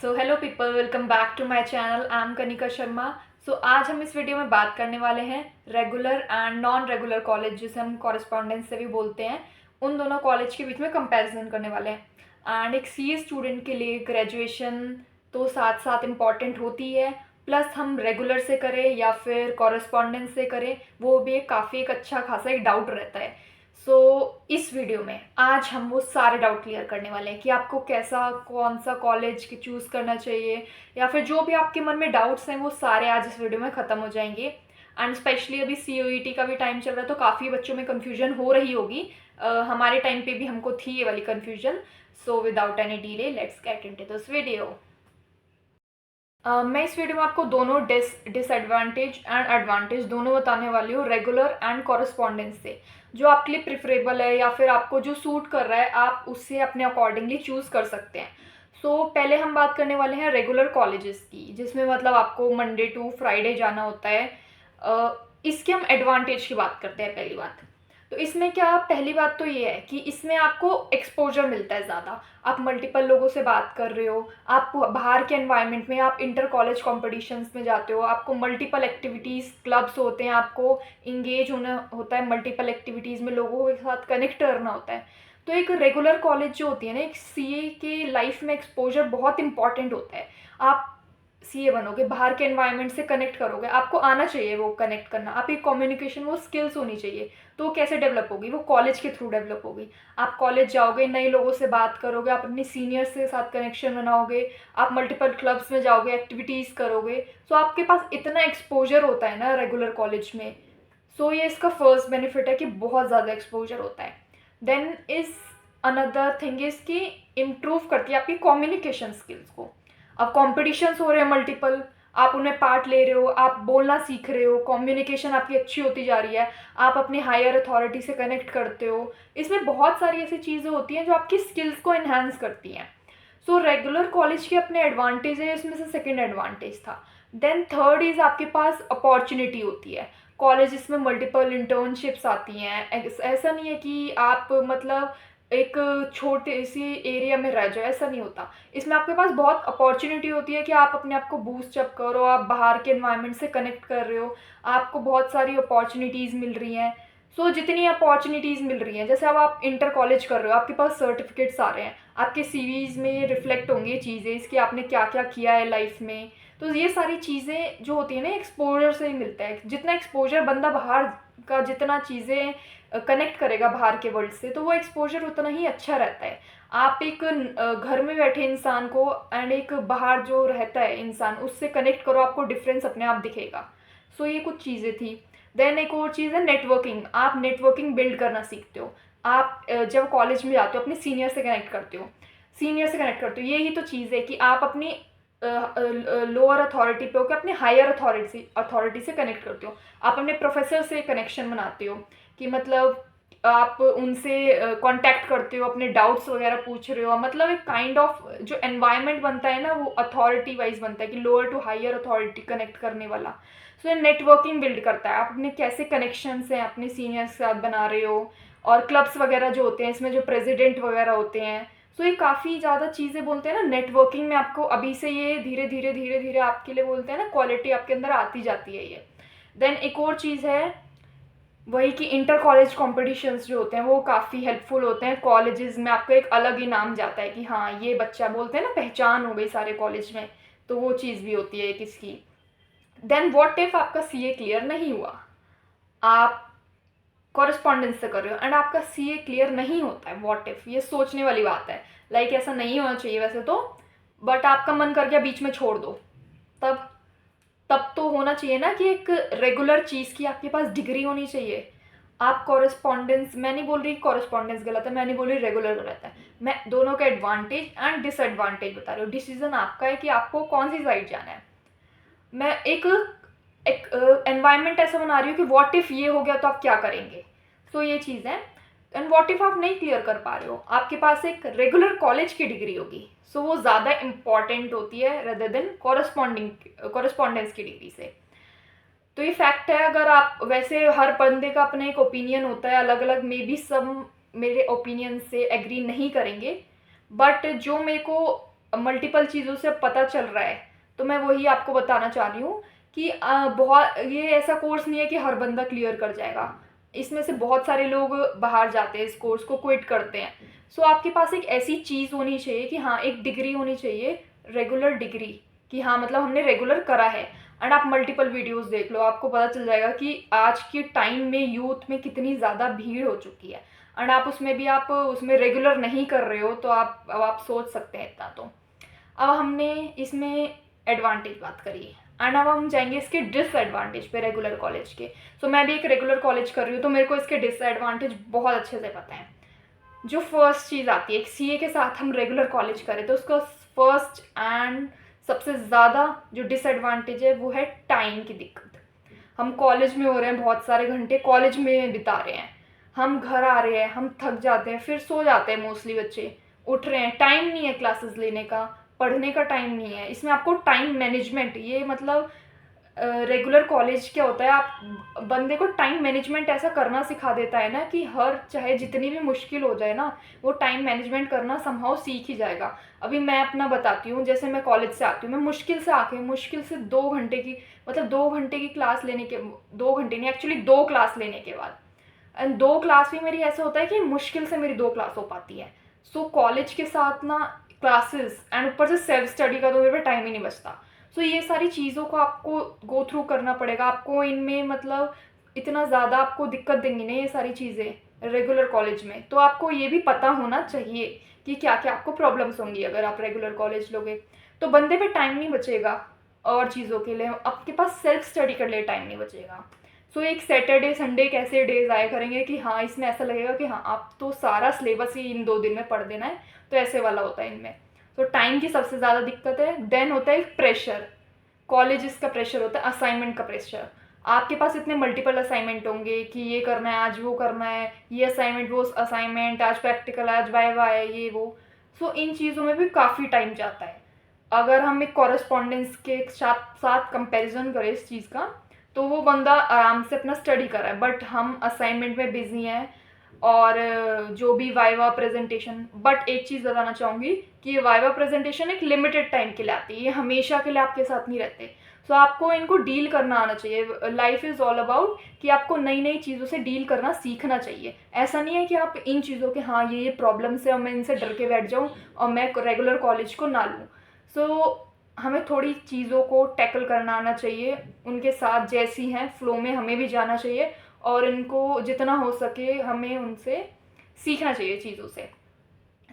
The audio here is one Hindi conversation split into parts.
So hello people, welcome back to my channel. I am Kanika Sharma. So आज हम इस वीडियो में बात करने वाले हैं regular and non regular college, जिसे हम कॉरेस्पॉन्डेंस से भी बोलते हैं, उन दोनों कॉलेज के बीच में कंपैरिजन करने वाले हैं। एंड एक सीए स्टूडेंट के लिए ग्रेजुएशन तो साथ साथ इम्पॉर्टेंट होती है, प्लस हम रेगुलर से करें या फिर कॉरेस्पॉन्डेंस से करें, वो भी काफ़ी एक अच्छा खासा एक डाउट रहता है। सो इस वीडियो में आज हम वो सारे डाउट क्लियर करने वाले हैं कि आपको कैसा कौन सा कॉलेज चूज़ करना चाहिए, या फिर जो भी आपके मन में डाउट्स हैं वो सारे आज इस वीडियो में ख़त्म हो जाएंगे। एंड स्पेशली अभी COET का भी टाइम चल रहा है, तो काफ़ी बच्चों में कन्फ्यूजन हो रही होगी। हमारे टाइम पे भी हमको थी ये वाली confusion. So without any delay let's get into this video. मैं इस वीडियो में आपको दोनों डिसएडवांटेज एंड एडवांटेज दोनों बताने वाली हूँ, रेगुलर एंड कॉरेस्पॉन्डेंस से। जो आपके लिए प्रिफरेबल है या फिर आपको जो सूट कर रहा है, आप उससे अपने अकॉर्डिंगली चूज़ कर सकते हैं। सो पहले हम बात करने वाले हैं रेगुलर कॉलेजेस की, जिसमें मतलब आपको मंडे टू फ्राइडे जाना होता है। इसके हम एडवांटेज की बात करते हैं। पहली बात तो इसमें क्या, पहली बात तो ये है कि इसमें आपको एक्सपोजर मिलता है ज़्यादा। आप मल्टीपल लोगों से बात कर रहे हो, आप बाहर के एनवायरनमेंट में, आप इंटर कॉलेज कॉम्पिटिशन्स में जाते हो, आपको मल्टीपल एक्टिविटीज़ क्लब्स होते हैं, आपको इंगेज होना होता है मल्टीपल एक्टिविटीज़ में, लोगों के साथ कनेक्ट करना होता है। तो एक रेगुलर कॉलेज जो होती है ना, एक सीए के लाइफ में एक्सपोजर बहुत इंपॉर्टेंट होता है। आप सीए बनोगे, बाहर के एनवायरनमेंट से कनेक्ट करोगे, आपको आना चाहिए वो कनेक्ट करना, आपकी कम्युनिकेशन वो स्किल्स होनी चाहिए। तो वो कैसे डेवलप होगी, वो कॉलेज के थ्रू डेवलप होगी। आप कॉलेज जाओगे, नए लोगों से बात करोगे, आप अपने सीनियर्स के साथ कनेक्शन बनाओगे, आप मल्टीपल क्लब्स में जाओगे, एक्टिविटीज़ करोगे। सो आपके पास इतना एक्सपोजर होता है ना रेगुलर कॉलेज में। सो ये इसका फर्स्ट बेनिफिट है कि बहुत ज़्यादा एक्सपोजर होता है। Then is another thing is कि इम्प्रूव करती है आपकी कम्युनिकेशन स्किल्स को। अब कॉम्पिटिशन्स हो रहे हैं मल्टीपल, आप उनमें पार्ट ले रहे हो, आप बोलना सीख रहे हो, कम्युनिकेशन आपकी अच्छी होती जा रही है, आप अपनी हायर अथॉरिटी से कनेक्ट करते हो। इसमें बहुत सारी ऐसी चीज़ें होती हैं जो आपकी स्किल्स को इन्हांस करती हैं। सो रेगुलर कॉलेज के अपने एडवांटेज है, इसमें से सेकेंड एडवांटेज था। देन थर्ड इज़ आपके पास अपॉर्चुनिटी होती है। कॉलेज इसमें मल्टीपल इंटर्नशिप्स आती हैं। ऐसा नहीं है कि आप मतलब एक छोटे सी एरिया में रह जाओ, ऐसा नहीं होता। इसमें आपके पास बहुत अपॉर्चुनिटी होती है कि आप अपने आप को बूस्ट अप करो, आप बाहर के एनवायरनमेंट से कनेक्ट कर रहे हो, आपको बहुत सारी अपॉर्चुनिटीज़ मिल रही हैं। सो जितनी अपॉर्चुनिटीज़ मिल रही हैं, जैसे अब आप इंटर कॉलेज कर रहे हो, आपके पास सर्टिफिकेट्स आ रहे हैं, आपके सीवीज़ में रिफ्लेक्ट होंगी चीज़ें इसकी, आपने क्या क्या किया है लाइफ में। तो ये सारी चीज़ें जो होती हैं ना, एक्सपोजर से ही मिलता है। जितना एक्सपोजर बंदा बाहर का, जितना चीज़ें कनेक्ट करेगा बाहर के वर्ल्ड से, तो वो एक्सपोजर उतना ही अच्छा रहता है। आप एक घर में बैठे इंसान को एंड एक बाहर जो रहता है इंसान, उससे कनेक्ट करो, आपको डिफरेंस अपने आप दिखेगा। सो ये कुछ चीज़ें थी। देन एक और चीज़ है नेटवर्किंग। आप नेटवर्किंग बिल्ड करना सीखते हो। आप जब कॉलेज में जाते हो अपने सीनियर से कनेक्ट करते हो, यही तो चीज़ है कि आप अपनी लोअर अथॉरिटी पे होकर अपने हायर अथॉरिटी से कनेक्ट करते हो। आप अपने प्रोफेसर से कनेक्शन बनाते हो कि मतलब आप उनसे कांटेक्ट करते हो, अपने डाउट्स वगैरह पूछ रहे हो। मतलब एक काइंड ऑफ जो एनवायरनमेंट बनता है ना, वो अथॉरिटी वाइज बनता है कि lower to higher authority connect करने वाला। सो ये नेटवर्किंग बिल्ड करता है। आप अपने कैसे कनेक्शंस हैं अपने सीनियर्स के साथ बना रहे हो, और क्लब्स वगैरह जो होते हैं, इसमें जो प्रेसिडेंट वगैरह होते हैं। सो ये काफ़ी ज़्यादा चीज़ें बोलते हैं ना नेटवर्किंग में, आपको अभी से ये धीरे धीरे आपके लिए बोलते हैं ना, क्वालिटी आपके अंदर आती जाती है ये। देन एक और चीज़ है वही कि इंटर कॉलेज कॉम्पिटिशन्स जो होते हैं वो काफ़ी हेल्पफुल होते हैं। कॉलेजेस में आपको एक अलग ही नाम जाता है कि हाँ ये बच्चा, बोलते हैं ना, पहचान हो गई सारे कॉलेज में। तो वो चीज़ भी होती है किसकी। देन व्हाट इफ आपका सीए क्लियर नहीं हुआ, आप कॉरेस्पॉन्डेंस से कर रहे हो एंड आपका सीए क्लियर नहीं होता है, व्हाट इफ, ये सोचने वाली बात है। लाइक ऐसा नहीं होना चाहिए वैसे तो, बट आपका मन कर गया बीच में छोड़ दो, तब तब तो होना चाहिए ना कि एक रेगुलर चीज़ की आपके पास डिग्री होनी चाहिए। आप कॉरेस्पॉन्डेंस, मैं नहीं बोल रही कॉरेस्पॉन्डेंस गलत है, मैं नहीं बोल रही रेगुलर गलत है, मैं दोनों का एडवांटेज एंड डिसएडवांटेज बता रही हूँ। डिसीजन आपका है कि आपको कौन सी साइड जाना है। मैं एक एनवायरनमेंट ऐसा बना रही हूँ कि व्हाट इफ़ ये हो गया तो आप क्या करेंगे। सो ये चीज़ है। एंड व्हाट इफ़ आप नहीं क्लियर कर पा रहे हो, आपके पास एक रेगुलर कॉलेज की डिग्री होगी। सो वो ज़्यादा इंपॉर्टेंट होती है रेदर देन कॉरेस्पॉन्डेंस की डिग्री से। तो ये फैक्ट है। अगर आप, वैसे हर बंदे का अपना एक ओपिनियन होता है अलग अलग, मे बी सब मेरे ओपिनियन से एग्री नहीं करेंगे, बट जो मेरे को मल्टीपल चीज़ों से पता चल रहा है, तो मैं वही आपको बताना चाह रही हूँ कि बहुत ये ऐसा कोर्स नहीं है कि हर बंदा क्लियर कर जाएगा। इसमें से बहुत सारे लोग बाहर जाते हैं, इस कोर्स को क्विट करते हैं। सो आपके पास एक ऐसी चीज़ होनी चाहिए कि हाँ, एक डिग्री होनी चाहिए, रेगुलर डिग्री, कि हाँ मतलब हमने रेगुलर करा है। एंड आप मल्टीपल वीडियोस देख लो, आपको पता चल जाएगा कि आज के टाइम में यूथ में कितनी ज़्यादा भीड़ हो चुकी है। एंड आप उसमें भी आप उसमें रेगुलर नहीं कर रहे हो, तो आप सोच सकते हैं इतना। तो अब हमने इसमें एडवांटेज बात करी, एंड अब हम जाएंगे इसके डिसएडवांटेज पे रेगुलर कॉलेज के। सो मैं भी एक रेगुलर कॉलेज कर रही हूँ, तो मेरे को इसके डिसएडवांटेज बहुत अच्छे से पता है। जो फर्स्ट चीज़ आती है, एक सीए के साथ हम रेगुलर कॉलेज करें तो उसका फर्स्ट एंड सबसे ज़्यादा जो डिसएडवांटेज है वो है टाइम की दिक्कत। हम कॉलेज में हो रहे हैं, बहुत सारे घंटे कॉलेज में बिता रहे हैं, हम घर आ रहे हैं, हम थक जाते हैं, फिर सो जाते हैं, मोस्टली बच्चे उठ रहे हैं, टाइम नहीं है क्लासेस लेने का, पढ़ने का टाइम नहीं है। इसमें आपको टाइम मैनेजमेंट, ये मतलब रेगुलर कॉलेज क्या होता है, आप बंदे को टाइम मैनेजमेंट ऐसा करना सिखा देता है ना कि हर चाहे जितनी भी मुश्किल हो जाए ना, वो टाइम मैनेजमेंट करना समहाउ सीख ही जाएगा। अभी मैं अपना बताती हूँ, जैसे मैं कॉलेज से आती हूँ, मैं मुश्किल से 2 घंटे की, मतलब 2 घंटे की क्लास लेने के, 2 घंटे नहीं एक्चुअली 2 क्लास लेने के बाद, एंड 2 क्लास भी मेरी ऐसा होता है कि मुश्किल से मेरी 2 क्लास हो पाती है। सो कॉलेज के साथ ना क्लासेस एंड ऊपर से सेल्फ स्टडी का तो मेरे पे टाइम ही नहीं बचता। सो ये सारी चीज़ों को आपको गो थ्रू करना पड़ेगा, आपको इनमें मतलब इतना ज़्यादा आपको दिक्कत देंगी ना ये सारी चीज़ें रेगुलर कॉलेज में। तो आपको ये भी पता होना चाहिए कि क्या क्या आपको प्रॉब्लम्स होंगी अगर आप रेगुलर कॉलेज लोगे। तो बंदे पे टाइम नहीं बचेगा और चीज़ों के लिए, आपके पास सेल्फ स्टडी के लिए टाइम नहीं बचेगा। सो एक सैटरडे संडे एक ऐसे डेज आया करेंगे कि हाँ इसमें ऐसा लगेगा कि हाँ आप तो सारा सिलेबस ही इन 2 दिन में पढ़ देना है, तो ऐसे वाला होता है इनमें। तो टाइम की सबसे ज़्यादा दिक्कत है। देन होता है प्रेशर, कॉलेजेस का प्रेशर होता है, असाइनमेंट का प्रेशर। आपके पास इतने मल्टीपल असाइनमेंट होंगे कि ये करना है आज, वो करना है, ये असाइनमेंट वो असाइनमेंट, आज प्रैक्टिकल, आज वाइवा है, ये वो। सो इन चीज़ों में भी काफ़ी टाइम जाता है। अगर हम एक कॉरेस्पॉन्डेंस के साथ साथ कंपैरिजन करें इस चीज़ का, तो वो बंदा आराम से अपना स्टडी कर रहा है, बट हम असाइनमेंट में बिजी हैं और जो भी वाइवा प्रेजेंटेशन। बट एक चीज़ बताना चाहूँगी कि ये वाइवा प्रेजेंटेशन एक लिमिटेड टाइम के लिए आती है, ये हमेशा के लिए आपके साथ नहीं रहते। सो आपको इनको डील करना आना चाहिए। लाइफ इज़ ऑल अबाउट कि आपको नई नई चीज़ों से डील करना सीखना चाहिए। ऐसा नहीं है कि आप इन चीज़ों के हाँ ये प्रॉब्लम्स है और मैं इनसे डर के बैठ जाऊँ और मैं रेगुलर कॉलेज को ना लूँ। सो हमें थोड़ी चीज़ों को टैकल करना आना चाहिए, उनके साथ जैसी हैं फ्लो में हमें भी जाना चाहिए, और इनको जितना हो सके हमें उनसे सीखना चाहिए चीज़ों से।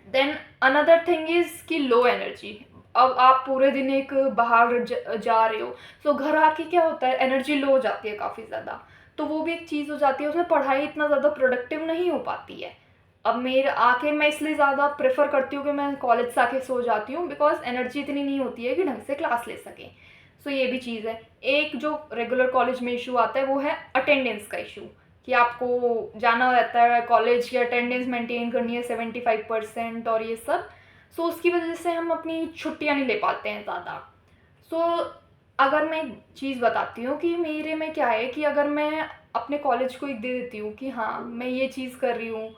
देन अनदर थिंग इज़ कि लो एनर्जी। अब आप पूरे दिन एक बाहर जा रहे हो, सो घर आके क्या होता है, एनर्जी लो हो जाती है काफ़ी ज़्यादा। तो वो भी एक चीज़ हो जाती है, उसमें पढ़ाई इतना ज़्यादा प्रोडक्टिव नहीं हो पाती है। अब मेरे आके मैं इसलिए ज़्यादा प्रेफर करती हूँ कि मैं कॉलेज से आके सो जाती हूँ, बिकॉज एनर्जी इतनी नहीं होती है कि ढंग से क्लास ले सकें। सो ये भी चीज़ है। एक जो रेगुलर कॉलेज में इशू आता है वो है अटेंडेंस का इशू, कि आपको जाना रहता है कॉलेज की, अटेंडेंस मेंटेन करनी है 75% और ये सब। सो उसकी वजह से हम अपनी छुट्टियां नहीं ले पाते हैं ज़्यादा। सो अगर मैं एक चीज़ बताती हूँ कि मेरे में क्या है, कि अगर मैं अपने कॉलेज को एक दे देती हूँ कि हाँ मैं ये चीज़ कर रही हूँ,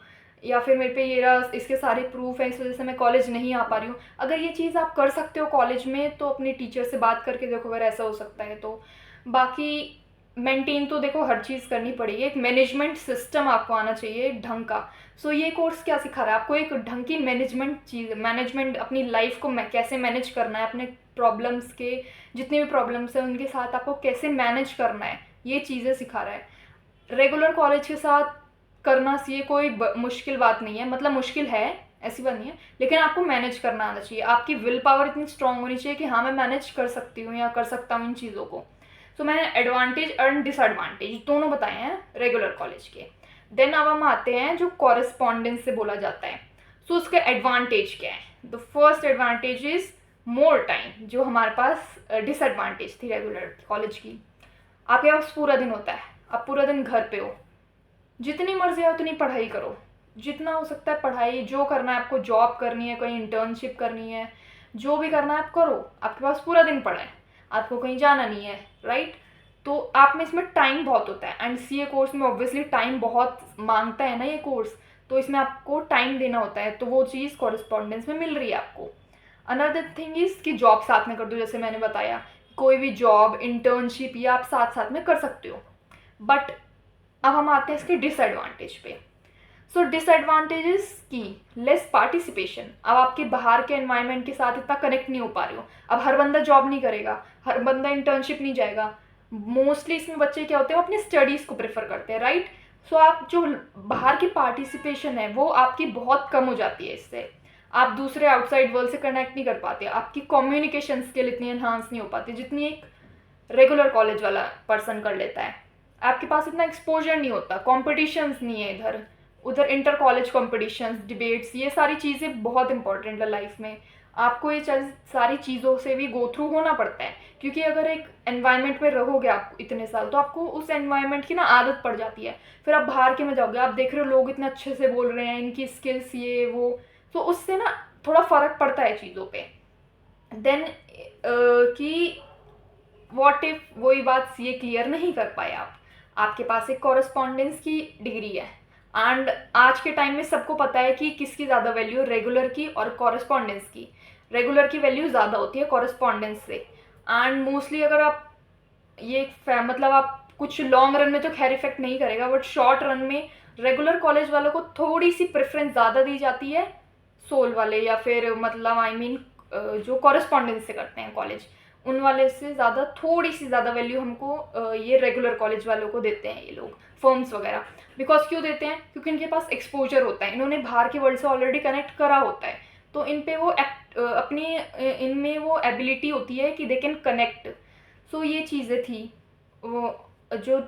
या फिर मेरे पे ये रहा, इसके सारे प्रूफ हैं, इस वजह से मैं कॉलेज नहीं आ पा रही हूँ। अगर ये चीज़ आप कर सकते हो कॉलेज में, तो अपने टीचर से बात करके देखो अगर ऐसा हो सकता है तो। बाकी मेंटेन तो देखो हर चीज़ करनी पड़ेगी, एक मैनेजमेंट सिस्टम आपको आना चाहिए ढंग का। सो ये कोर्स क्या सिखा रहा है आपको, एक ढंग की मैनेजमेंट अपनी लाइफ को कैसे मैनेज करना है, अपने प्रॉब्लम्स के जितने भी प्रॉब्लम्स हैं उनके साथ आपको कैसे मैनेज करना है, ये चीज़ें सिखा रहा है। रेगुलर कॉलेज के साथ करना ये कोई मुश्किल बात नहीं है, मतलब मुश्किल है ऐसी बात नहीं है, लेकिन आपको मैनेज करना आना चाहिए। आपकी विल पावर इतनी स्ट्रांग होनी चाहिए कि हाँ मैं मैनेज कर सकती हूँ या कर सकता हूँ इन चीज़ों को। सो मैंने एडवांटेज एंड डिसएडवांटेज दोनों बताए हैं रेगुलर कॉलेज के। देन अब हम आते हैं जो कॉरेस्पॉन्डेंस से बोला जाता है। सो उसका एडवांटेज क्या है। The first advantage is more time, जो हमारे पास डिसएडवांटेज थी रेगुलर कॉलेज की। आपके पास पूरा दिन होता है, आप पूरा दिन घर पे हो, जितनी मर्जी है उतनी पढ़ाई करो, जितना हो सकता है पढ़ाई, जो करना है आपको, जॉब करनी है, कहीं इंटर्नशिप करनी है, जो भी करना है आप करो। आपके पास पूरा दिन पड़ा है, आपको कहीं जाना नहीं है, राइट। तो आप में इसमें टाइम बहुत होता है, एंड सीए कोर्स में ऑब्वियसली टाइम बहुत मांगता है ना ये कोर्स, तो इसमें आपको टाइम देना होता है, तो वो चीज़ कॉरेस्पॉन्डेंस में मिल रही है आपको। अनदर थिंग इज़ कि जॉब साथ में कर दो, जैसे मैंने बताया कोई भी जॉब, इंटर्नशिप या आप साथ साथ में कर सकते हो। बट अब हम आते हैं इसके डिसएडवांटेज पे। सो डिसएडवांटेजेस की लेस पार्टिसिपेशन। अब आपके बाहर के एनवायरनमेंट के साथ इतना कनेक्ट नहीं हो पा रहे हो। अब हर बंदा जॉब नहीं करेगा, हर बंदा इंटर्नशिप नहीं जाएगा। मोस्टली इसमें बच्चे क्या होते हैं, वो अपनी स्टडीज़ को प्रेफर करते हैं, राइट। सो आप जो बाहर की पार्टिसिपेशन है वो आपकी बहुत कम हो जाती है। इससे आप दूसरे आउटसाइड वर्ल्ड से कनेक्ट नहीं कर पाते, आपकी कम्युनिकेशन स्किल इतनी एनहांस नहीं हो पाती जितनी एक रेगुलर कॉलेज वाला पर्सन कर लेता है। आपके पास इतना एक्सपोजर नहीं होता, कॉम्पिटिशन्स नहीं है इधर उधर, इंटर कॉलेज कॉम्पिटिशन्स, डिबेट्स, ये सारी चीज़ें बहुत इंपॉर्टेंट है लाइफ में। आपको ये सारी चीज़ों से भी गो थ्रू होना पड़ता है, क्योंकि अगर एक एनवायरनमेंट में रहोगे आप इतने साल तो आपको उस एनवायरनमेंट की ना आदत पड़ जाती है। फिर आप बाहर के में जाओगे, आप देख रहे हो लोग इतने अच्छे से बोल रहे हैं, इनकी स्किल्स ये वो, तो उससे ना थोड़ा फ़र्क पड़ता है चीज़ों पे। देन कि व्हाट इफ वही बात सीए क्लियर नहीं कर पाए आप, आपके पास एक कॉरेस्पॉन्डेंस की डिग्री है, एंड आज के टाइम में सबको पता है कि किसकी ज़्यादा वैल्यू, रेगुलर की और कॉरेस्पॉन्डेंस की। रेगुलर की वैल्यू ज़्यादा होती है कॉरेस्पॉन्डेंस से। एंड मोस्टली अगर आप ये मतलब आप कुछ लॉन्ग रन में तो खैर इफेक्ट नहीं करेगा, बट शॉर्ट रन में रेगुलर कॉलेज वालों को थोड़ी सी प्रेफरेंस ज़्यादा दी जाती है सोल वाले, या फिर मतलब आई मीन जो कॉरेस्पॉन्डेंस से करते हैं कॉलेज, उन वाले से ज़्यादा थोड़ी सी ज़्यादा वैल्यू हमको ये रेगुलर कॉलेज वालों को देते हैं ये लोग, फर्म्स वगैरह। बिकॉज क्यों देते हैं, क्योंकि इनके पास एक्सपोजर होता है, इन्होंने बाहर के वर्ल्ड से ऑलरेडी कनेक्ट करा होता है, तो इन पे वो अपनी इनमें वो एबिलिटी होती है कि दे कैन कनेक्ट। सो ये चीज़ें थी जो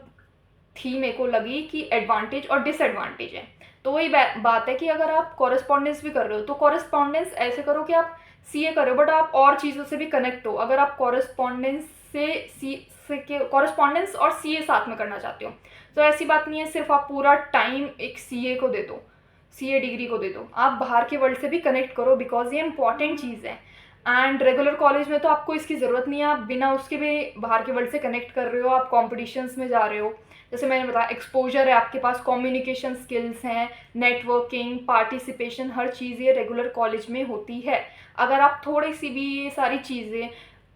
थी मेरे को लगी कि एडवांटेज और डिसएडवांटेज है। तो वही बात है कि अगर आप कॉरेस्पॉन्डेंस भी कर रहे हो तो कॉरेस्पॉन्डेंस ऐसे करो कि आप सीए करो बट आप और चीज़ों से भी कनेक्ट हो। अगर आप कॉरेस्पॉन्डेंस से कॉरेस्पॉन्डेंस और सीए साथ में करना चाहते हो तो ऐसी बात नहीं है सिर्फ आप पूरा टाइम एक सीए को दे दो, सीए डिग्री को दे दो, आप बाहर के वर्ल्ड से भी कनेक्ट करो, बिकॉज ये इंपॉर्टेंट चीज़ है। एंड रेगुलर कॉलेज में तो आपको इसकी ज़रूरत नहीं है, आप बिना उसके भी बाहर के वर्ल्ड से कनेक्ट कर रहे हो, आप कॉम्पिटिशन्स में जा रहे हो, जैसे मैंने बताया एक्सपोजर है आपके पास, कम्युनिकेशन स्किल्स हैं, नेटवर्किंग, पार्टिसिपेशन, हर चीज़ ये रेगुलर कॉलेज में होती है। अगर आप थोड़ी सी भी ये सारी चीज़ें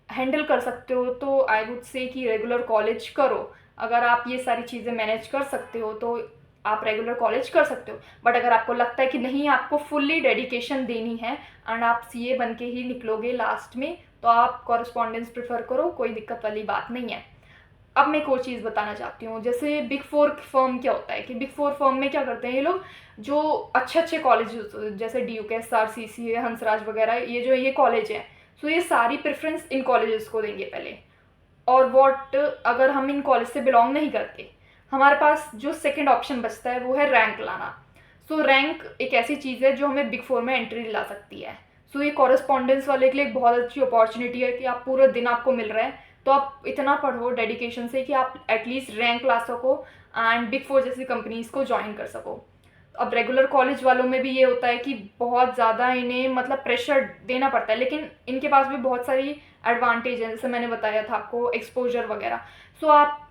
हैंडल कर सकते हो तो आई वुड से कि रेगुलर कॉलेज करो। अगर आप ये सारी चीज़ें मैनेज कर सकते हो तो आप रेगुलर कॉलेज कर सकते हो। बट अगर आपको लगता है कि नहीं आपको फुल्ली डेडिकेशन देनी है एंड आप सीए बन के ही निकलोगे लास्ट में, तो आप कॉरेस्पॉन्डेंस प्रेफर करो, कोई दिक्कत वाली बात नहीं है। अब मैं एक और चीज़ बताना चाहती हूँ, जैसे बिग फोर फर्म क्या होता है कि बिग फोर फर्म में क्या करते हैं ये लोग, जो अच्छे अच्छे कॉलेज जैसे डी यू के एस आर सी सी हंसराज वगैरह, ये जो ये कॉलेज है, सो ये सारी प्रेफरेंस इन कॉलेजेस को देंगे पहले। और वॉट अगर हम इन कॉलेज से बिलोंग नहीं करते, हमारे पास जो सेकंड ऑप्शन बचता है वो है रैंक लाना। सो रैंक एक ऐसी चीज़ है जो हमें बिग फोर में एंट्री दिला सकती है। सो ये कॉरेस्पॉन्डेंस वाले के लिए एक बहुत अच्छी अपॉर्चुनिटी है कि आप पूरा दिन आपको मिल रहा है, तो आप इतना पढ़ो डेडिकेशन से कि आप एटलीस्ट रैंक ला सको एंड बिग फोर जैसी कंपनीज़ को ज्वाइन कर सको। अब रेगुलर कॉलेज वालों में भी ये होता है कि बहुत ज़्यादा इन्हें मतलब प्रेशर देना पड़ता है, लेकिन इनके पास भी बहुत सारी एडवांटेज हैं, जैसे मैंने बताया था आपको एक्सपोजर वगैरह। सो आप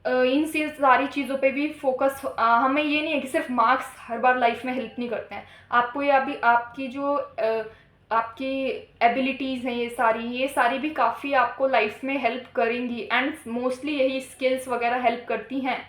इन से सारी चीज़ों पे भी फोकस, हमें ये नहीं है कि सिर्फ मार्क्स हर बार लाइफ में हेल्प नहीं करते हैं, आपको ये अभी आपकी जो आपकी एबिलिटीज़ हैं ये सारी भी काफ़ी आपको लाइफ में हेल्प करेंगी, एंड मोस्टली यही स्किल्स वगैरह हेल्प करती हैं।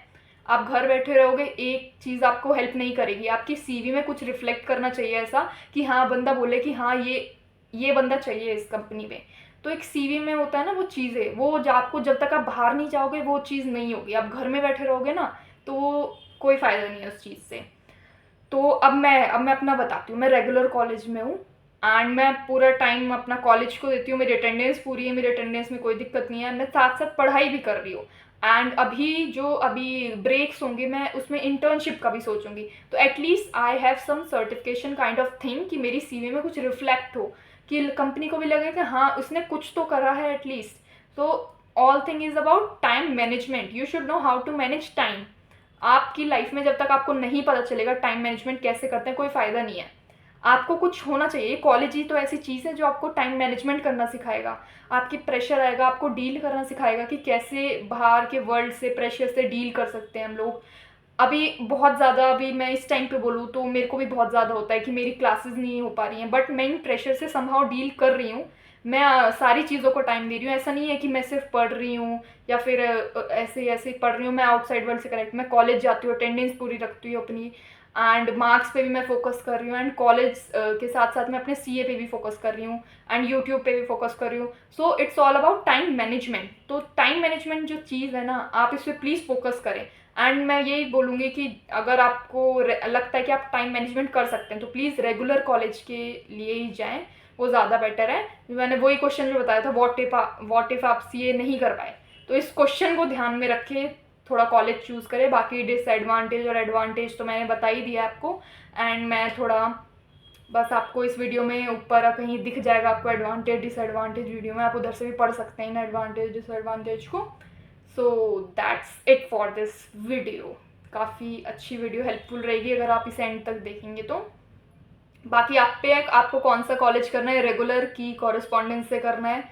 आप घर बैठे रहोगे एक चीज़ आपको हेल्प नहीं करेगी, आपकी सीवी में कुछ रिफ्लेक्ट करना चाहिए ऐसा कि हाँ बंदा बोले कि हाँ ये बंदा चाहिए इस कंपनी में। तो एक सीवी में होता है ना वो चीज़ें, वो आपको जब तक आप बाहर नहीं जाओगे वो चीज़ नहीं होगी, आप घर में बैठे रहोगे ना तो वो कोई फ़ायदा नहीं है उस चीज़ से। तो अब मैं अपना बताती हूँ, मैं रेगुलर कॉलेज में हूँ एंड मैं पूरा टाइम अपना कॉलेज को देती हूँ, मेरी अटेंडेंस पूरी है, मेरी अटेंडेंस में कोई दिक्कत नहीं है, मैं साथ साथ पढ़ाई भी कर रही हूँ। एंड अभी ब्रेक्स होंगे मैं उसमें इंटर्नशिप का भी सोचूंगी, तो at least I have some certification kind of thing कि मेरी सीवी में कुछ रिफ्लेक्ट हो, कि कंपनी को भी लगे कि हाँ उसने कुछ तो करा है एटलीस्ट। तो all thing is about time management, you should know how to manage time. आपकी लाइफ में जब तक आपको नहीं पता चलेगा टाइम मैनेजमेंट कैसे करते हैं कोई फ़ायदा नहीं है। आपको कुछ होना चाहिए, कॉलेज ही तो ऐसी चीज़ है जो आपको टाइम मैनेजमेंट करना सिखाएगा, आपकी प्रेशर आएगा, आपको डील करना सिखाएगा कि कैसे बाहर के वर्ल्ड से प्रेशर से डील कर सकते हैं हम लोग। अभी बहुत ज़्यादा, अभी मैं इस टाइम पे बोलूँ तो मेरे को भी बहुत ज़्यादा होता है कि मेरी क्लासेस नहीं हो पा रही हैं, बट मैं इन प्रेशर से समहाउ डील कर रही हूँ। मैं सारी चीज़ों को टाइम दे रही हूँ। ऐसा नहीं है कि मैं सिर्फ पढ़ रही हूँ या फिर ऐसे ऐसे पढ़ रही हूँ। मैं आउटसाइड वर्ल्ड से कनेक्ट, मैं कॉलेज जाती हूँ, अटेंडेंस पूरी रखती हूँ अपनी, एंड मार्क्स पे भी मैं फोकस कर रही हूँ, एंड कॉलेज के साथ साथ मैं अपने सीए पे भी फोकस कर रही हूँ, एंड यूट्यूब पे भी फोकस कर रही हूँ। So it's all about time management. तो टाइम मैनेजमेंट जो चीज़ है ना, आप इस पर प्लीज़ फोकस करें। एंड मैं यही बोलूँगी कि अगर आपको लगता है कि आप टाइम मैनेजमेंट कर सकते हैं तो प्लीज़ रेगुलर कॉलेज के लिए ही जाएँ, वो ज़्यादा बेटर है। मैंने वही क्वेश्चन जो बताया था, व्हाट इफ़ आप सीए नहीं कर पाए, तो इस क्वेश्चन को ध्यान में रखे थोड़ा कॉलेज चूज़ करें। बाकी डिसएडवांटेज और एडवांटेज तो मैंने बता ही दिया आपको। एंड मैं थोड़ा बस आपको इस वीडियो में ऊपर कहीं दिख जाएगा आपको एडवांटेज डिसएडवांटेज, वीडियो में आप उधर से भी पढ़ सकते हैं इन एडवांटेज डिसएडवांटेज को। सो that's it for this video. काफ़ी अच्छी वीडियो, हेल्पफुल रहेगी अगर आप इसे एंड तक देखेंगे तो। बाकी आप पे है, आपको कौन सा कॉलेज करना है, रेगुलर की कॉरेस्पॉन्डेंस से करना है।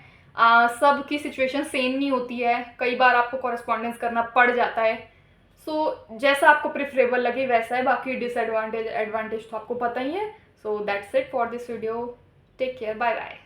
सब की सिचुएशन सेम नहीं होती है, कई बार आपको कॉरेस्पॉन्डेंस करना पड़ जाता है। सो जैसा आपको प्रिफरेबल लगे वैसा है, बाकी डिसएडवांटेज एडवांटेज तो आपको पता ही है। So that's it for this video. Take care, bye bye.